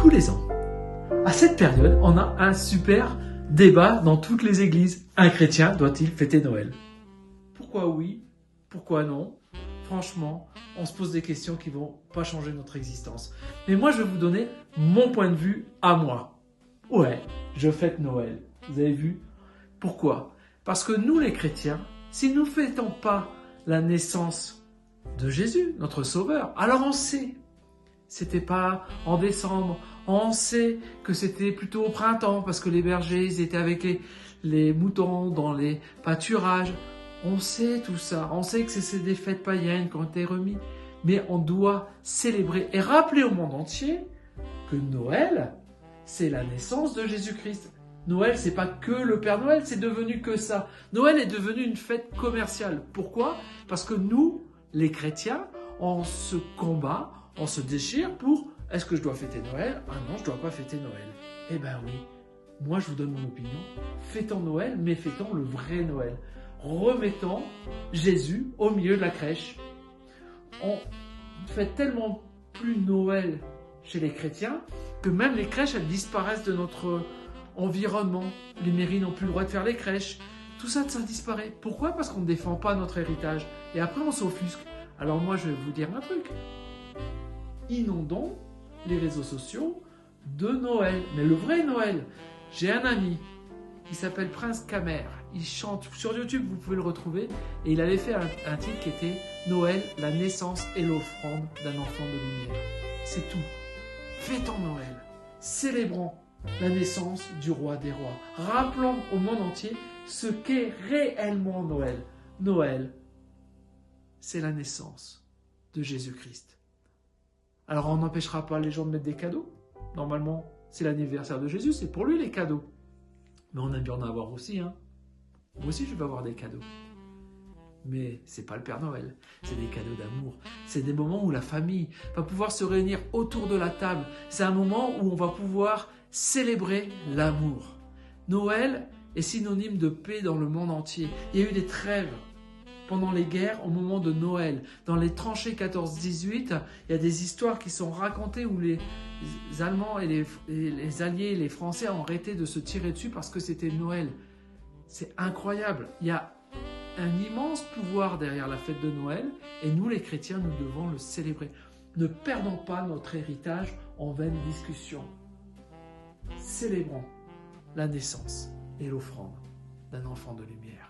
tous les ans, à cette période, on a un super débat dans toutes les églises. Un chrétien doit-il fêter Noël? Pourquoi oui? Pourquoi non? Franchement, on se pose des questions qui vont pas changer notre existence. Mais moi, je vais vous donner mon point de vue à moi. Ouais, je fête Noël. Vous avez vu? Pourquoi? Parce que nous, les chrétiens, si nous ne fêtons pas la naissance de Jésus, notre Sauveur, alors on sait. C'était pas en décembre. On sait que c'était plutôt au printemps parce que les bergers ils étaient avec les moutons dans les pâturages. On sait tout ça. On sait que c'est des fêtes païennes qui ont été remises. Mais on doit célébrer et rappeler au monde entier que Noël, c'est la naissance de Jésus-Christ. Noël, c'est pas que le Père Noël, c'est devenu que ça. Noël est devenu une fête commerciale. Pourquoi? Parce que nous, les chrétiens, on se combat, on se déchire pour est-ce que je dois fêter Noël? Ah non, je ne dois pas fêter Noël. Eh ben oui, moi je vous donne mon opinion. Fêtons Noël, mais fêtons le vrai Noël. Remettons Jésus au milieu de la crèche. On fait tellement plus Noël chez les chrétiens que même les crèches, elles disparaissent de notre environnement. Les mairies n'ont plus le droit de faire les crèches. Tout ça, ça disparaît. Pourquoi? Parce qu'on ne défend pas notre héritage. Et après, on s'offusque. Alors moi, je vais vous dire un truc. Inondons les réseaux sociaux de Noël. Mais le vrai Noël. J'ai un ami, il s'appelle Prince Kamer. Il chante sur YouTube, vous pouvez le retrouver. Et il avait fait un titre qui était Noël, la naissance et l'offrande d'un enfant de lumière. C'est tout. Fêtons Noël. Célébrons la naissance du roi des rois. Rappelons au monde entier ce qu'est réellement Noël. Noël, c'est la naissance de Jésus-Christ. Alors on n'empêchera pas les gens de mettre des cadeaux. Normalement, c'est l'anniversaire de Jésus, c'est pour lui les cadeaux. Mais on aime bien en avoir aussi. Moi aussi, je vais avoir des cadeaux. Mais c'est pas le Père Noël, c'est des cadeaux d'amour. C'est des moments où la famille va pouvoir se réunir autour de la table. C'est un moment où on va pouvoir célébrer l'amour. Noël est synonyme de paix dans le monde entier. Il y a eu des trêves pendant les guerres au moment de Noël. Dans les tranchées 14-18, il y a des histoires qui sont racontées où les Allemands et les Alliés, les Français ont arrêté de se tirer dessus parce que c'était Noël. C'est incroyable. Il y a un immense pouvoir derrière la fête de Noël et nous les chrétiens, nous devons le célébrer. Ne perdons pas notre héritage en vaines discussions. Célébrons la naissance et l'offrande d'un enfant de lumière.